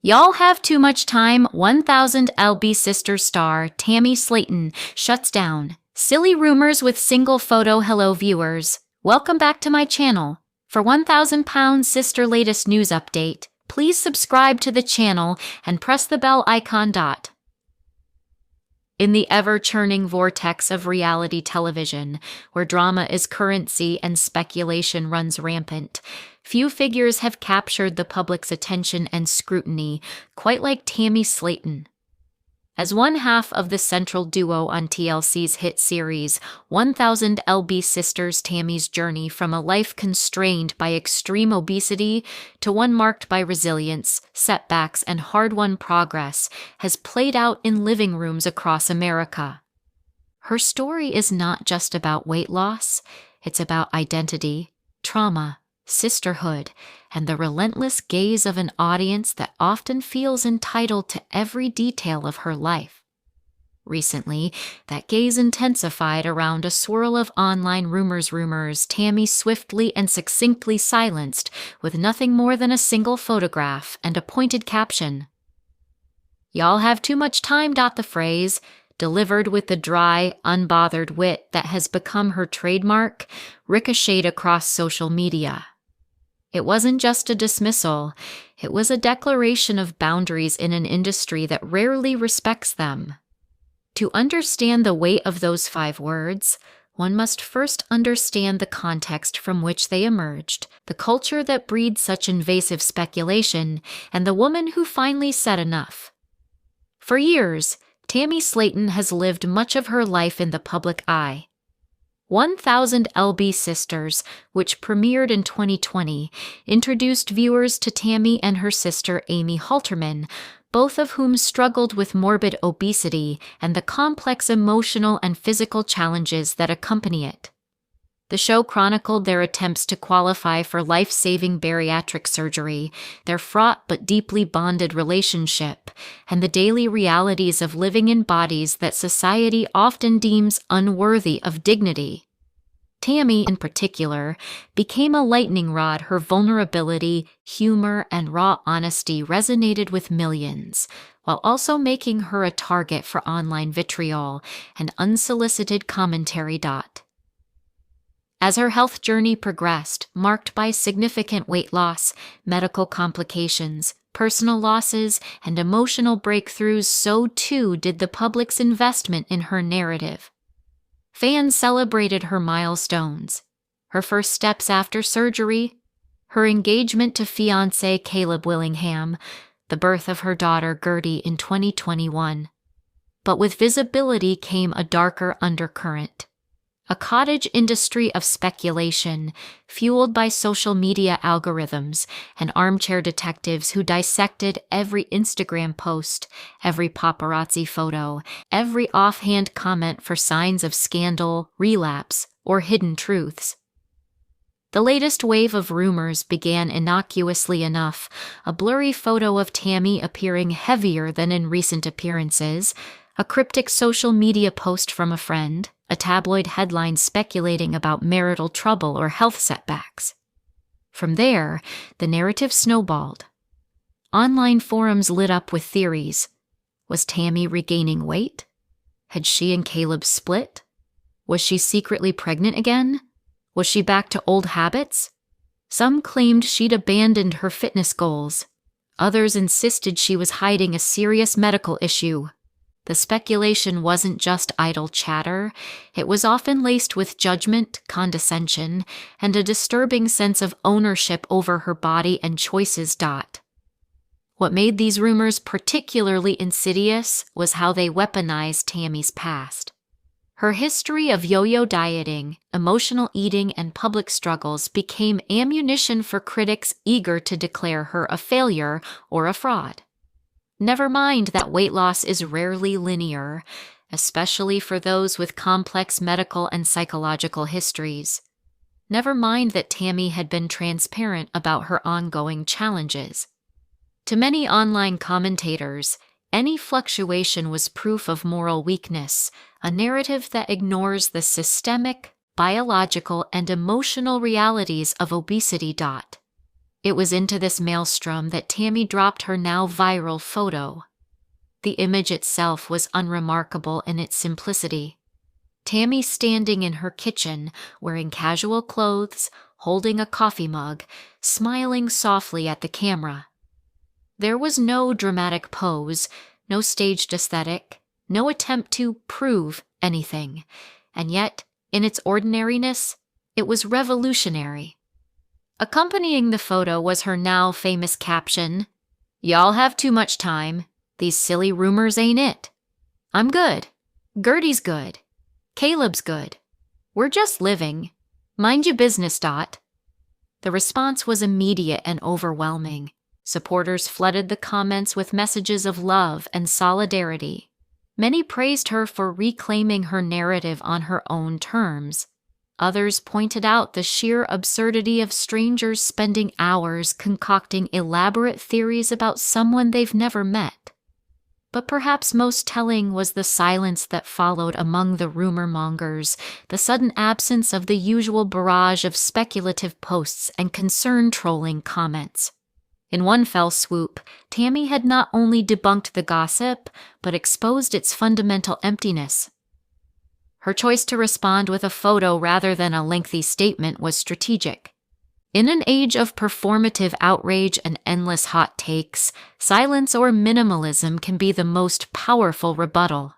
Y'all have too much time. 1000 LB Sister star Tammy Slaton shuts down. Silly rumors with single photo. Hello viewers. Welcome back to my channel. For 1000 Pounds Sister latest news update, please subscribe to the channel and press the bell icon. In the ever-churning vortex of reality television, where drama is currency and speculation runs rampant, few figures have captured the public's attention and scrutiny quite like Tammy Slaton. As one half of the central duo on TLC's hit series, 1000 LB Sisters, Tammy's journey from a life constrained by extreme obesity to one marked by resilience, setbacks, and hard-won progress has played out in living rooms across America. Her story is not just about weight loss, it's about identity, trauma, sisterhood, and the relentless gaze of an audience that often feels entitled to every detail of her life. Recently, that gaze intensified around a swirl of online rumors Tammy swiftly and succinctly silenced with nothing more than a single photograph and a pointed caption. "Y'all have too much time." The phrase, delivered with the dry, unbothered wit that has become her trademark, ricocheted across social media. It wasn't just a dismissal, it was a declaration of boundaries in an industry that rarely respects them. To understand the weight of those 5 words, one must first understand the context from which they emerged, the culture that breeds such invasive speculation, and the woman who finally said enough. For years, Tammy Slaton has lived much of her life in the public eye. 1000 LB Sisters, which premiered in 2020, introduced viewers to Tammy and her sister Amy Halterman, both of whom struggled with morbid obesity and the complex emotional and physical challenges that accompany it. The show chronicled their attempts to qualify for life-saving bariatric surgery, their fraught but deeply bonded relationship, and the daily realities of living in bodies that society often deems unworthy of dignity. Tammy, in particular, became a lightning rod. Her vulnerability, humor, and raw honesty resonated with millions, while also making her a target for online vitriol and unsolicited commentary. As her health journey progressed, marked by significant weight loss, medical complications, personal losses, and emotional breakthroughs, so too did the public's investment in her narrative. Fans celebrated her milestones, her first steps after surgery, her engagement to fiancé Caleb Willingham, the birth of her daughter Gertie in 2021. But with visibility came a darker undercurrent. A cottage industry of speculation, fueled by social media algorithms and armchair detectives who dissected every Instagram post, every paparazzi photo, every offhand comment for signs of scandal, relapse, or hidden truths. The latest wave of rumors began innocuously enough, a blurry photo of Tammy appearing heavier than in recent appearances, a cryptic social media post from a friend, a tabloid headline speculating about marital trouble or health setbacks. From there, the narrative snowballed. Online forums lit up with theories. Was Tammy regaining weight? Had she and Caleb split? Was she secretly pregnant again? Was she back to old habits? Some claimed she'd abandoned her fitness goals. Others insisted she was hiding a serious medical issue. The speculation wasn't just idle chatter, it was often laced with judgment, condescension, and a disturbing sense of ownership over her body and choices. What made these rumors particularly insidious was how they weaponized Tammy's past. Her history of yo-yo dieting, emotional eating, and public struggles became ammunition for critics eager to declare her a failure or a fraud. Never mind that weight loss is rarely linear, especially for those with complex medical and psychological histories. Never mind that Tammy had been transparent about her ongoing challenges. To many online commentators, any fluctuation was proof of moral weakness, a narrative that ignores the systemic, biological, and emotional realities of obesity. It was into this maelstrom that Tammy dropped her now viral photo. The image itself was unremarkable in its simplicity. Tammy standing in her kitchen, wearing casual clothes, holding a coffee mug, smiling softly at the camera. There was no dramatic pose, no staged aesthetic, no attempt to prove anything, and yet, in its ordinariness, it was revolutionary. Accompanying the photo was her now famous caption, "Y'all have too much time. These silly rumors ain't it. I'm good. Gertie's good. Caleb's good. We're just living. Mind your business, Dot." The response was immediate and overwhelming. Supporters flooded the comments with messages of love and solidarity. Many praised her for reclaiming her narrative on her own terms. Others pointed out the sheer absurdity of strangers spending hours concocting elaborate theories about someone they've never met. But perhaps most telling was the silence that followed among the rumor mongers, the sudden absence of the usual barrage of speculative posts and concern-trolling comments. In one fell swoop, Tammy had not only debunked the gossip, but exposed its fundamental emptiness. Her choice to respond with a photo rather than a lengthy statement was strategic. In an age of performative outrage and endless hot takes, silence or minimalism can be the most powerful rebuttal.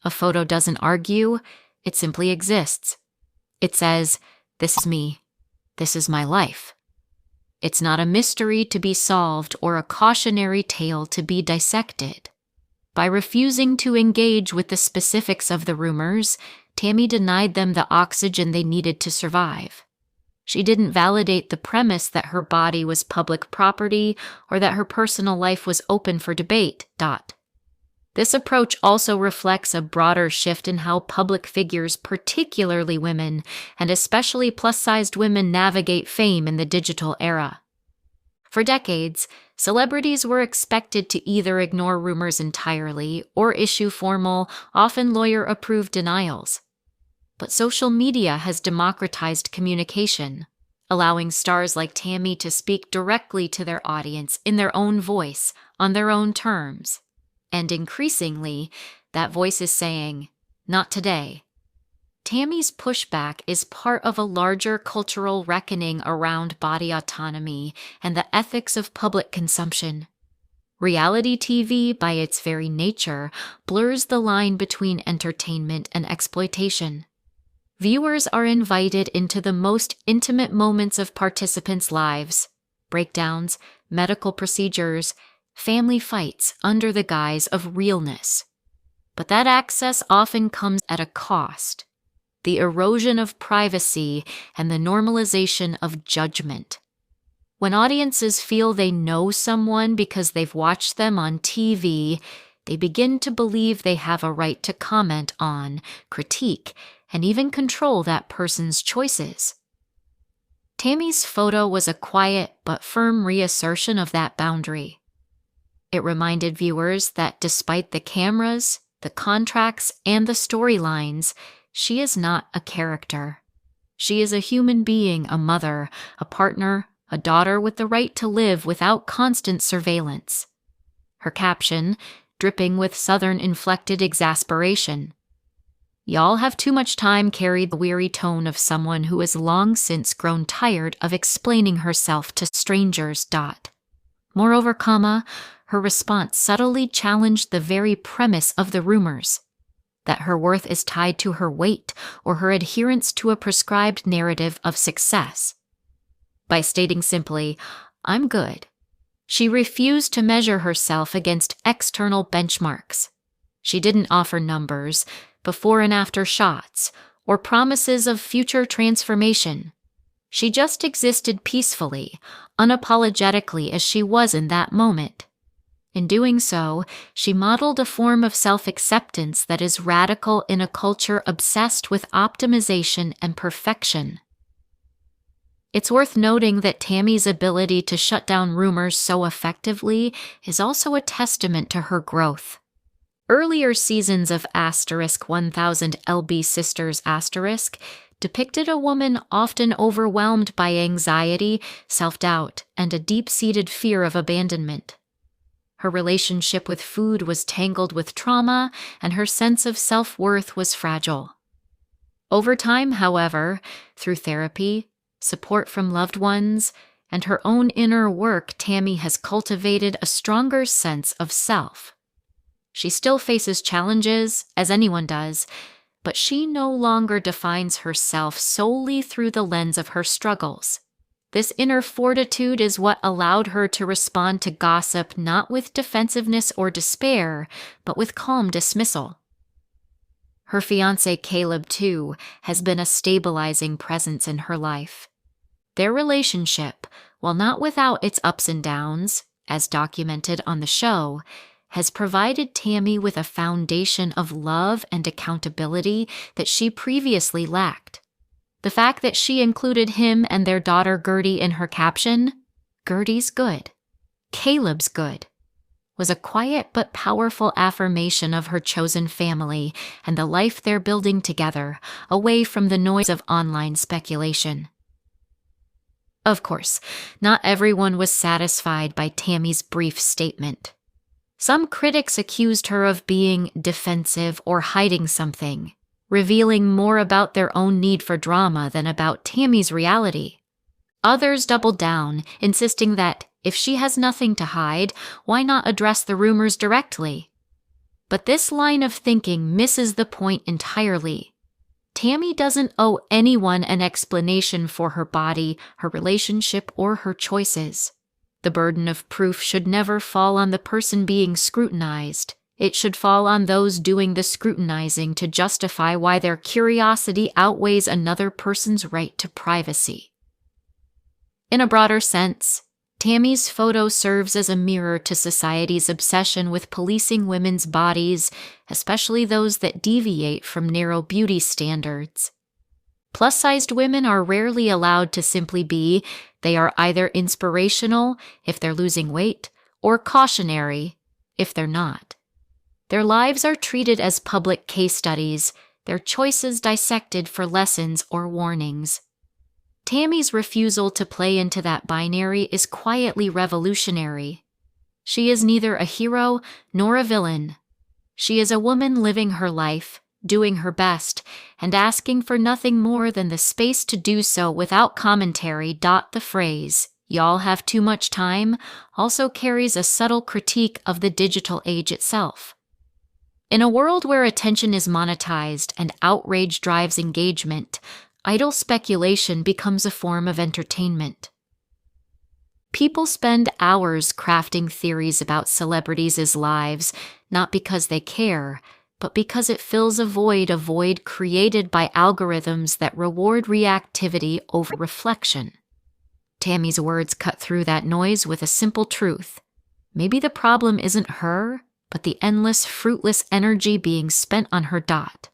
A photo doesn't argue, it simply exists. It says, "This is me. This is my life." It's not a mystery to be solved or a cautionary tale to be dissected. By refusing to engage with the specifics of the rumors, Tammy denied them the oxygen they needed to survive. She didn't validate the premise that her body was public property or that her personal life was open for debate. This approach also reflects a broader shift in how public figures, particularly women, and especially plus-sized women, navigate fame in the digital era. For decades, celebrities were expected to either ignore rumors entirely or issue formal, often lawyer-approved denials. But social media has democratized communication, allowing stars like Tammy to speak directly to their audience in their own voice, on their own terms. And increasingly, that voice is saying, "Not today." Tammy's pushback is part of a larger cultural reckoning around body autonomy and the ethics of public consumption. Reality TV, by its very nature, blurs the line between entertainment and exploitation. Viewers are invited into the most intimate moments of participants' lives, breakdowns, medical procedures, family fights under the guise of realness. But that access often comes at a cost: the erosion of privacy and the normalization of judgment. When audiences feel they know someone because they've watched them on TV, they begin to believe they have a right to comment on, critique, and even control that person's choices. Tammy's photo was a quiet but firm reassertion of that boundary. It reminded viewers that despite the cameras, the contracts, and the storylines, she is not a character. She is a human being, a mother, a partner, a daughter with the right to live without constant surveillance. Her caption, dripping with Southern-inflected exasperation. "Y'all have too much time," carried the weary tone of someone who has long since grown tired of explaining herself to strangers. Moreover, her response subtly challenged the very premise of the rumors, that her worth is tied to her weight or her adherence to a prescribed narrative of success. By stating simply, "I'm good," she refused to measure herself against external benchmarks. She didn't offer numbers, before and after shots, or promises of future transformation. She just existed peacefully, unapologetically as she was in that moment. In doing so, she modeled a form of self-acceptance that is radical in a culture obsessed with optimization and perfection. It's worth noting that Tammy's ability to shut down rumors so effectively is also a testament to her growth. Earlier seasons of *1000 LB Sisters* depicted a woman often overwhelmed by anxiety, self-doubt, and a deep-seated fear of abandonment. Her relationship with food was tangled with trauma, and her sense of self-worth was fragile. Over time, however, through therapy, support from loved ones, and her own inner work, Tammy has cultivated a stronger sense of self. She still faces challenges, as anyone does, but she no longer defines herself solely through the lens of her struggles. This inner fortitude is what allowed her to respond to gossip not with defensiveness or despair, but with calm dismissal. Her fiancé Caleb, too, has been a stabilizing presence in her life. Their relationship, while not without its ups and downs, as documented on the show, has provided Tammy with a foundation of love and accountability that she previously lacked. The fact that she included him and their daughter Gertie in her caption, "Gertie's good, Caleb's good," was a quiet but powerful affirmation of her chosen family and the life they're building together, away from the noise of online speculation. Of course, not everyone was satisfied by Tammy's brief statement. Some critics accused her of being defensive or hiding something, revealing more about their own need for drama than about Tammy's reality. Others doubled down, insisting that if she has nothing to hide, why not address the rumors directly? But this line of thinking misses the point entirely. Tammy doesn't owe anyone an explanation for her body, her relationship, or her choices. The burden of proof should never fall on the person being scrutinized. It should fall on those doing the scrutinizing to justify why their curiosity outweighs another person's right to privacy. In a broader sense, Tammy's photo serves as a mirror to society's obsession with policing women's bodies, especially those that deviate from narrow beauty standards. Plus-sized women are rarely allowed to simply be. They are either inspirational, if they're losing weight, or cautionary, if they're not. Their lives are treated as public case studies, their choices dissected for lessons or warnings. Tammy's refusal to play into that binary is quietly revolutionary. She is neither a hero nor a villain. She is a woman living her life, doing her best, and asking for nothing more than the space to do so without commentary. The phrase, "y'all have too much time," also carries a subtle critique of the digital age itself. In a world where attention is monetized and outrage drives engagement, idle speculation becomes a form of entertainment. People spend hours crafting theories about celebrities' lives, not because they care, but because it fills a void created by algorithms that reward reactivity over reflection. Tammy's words cut through that noise with a simple truth. Maybe the problem isn't her, but the endless, fruitless energy being spent on her dot.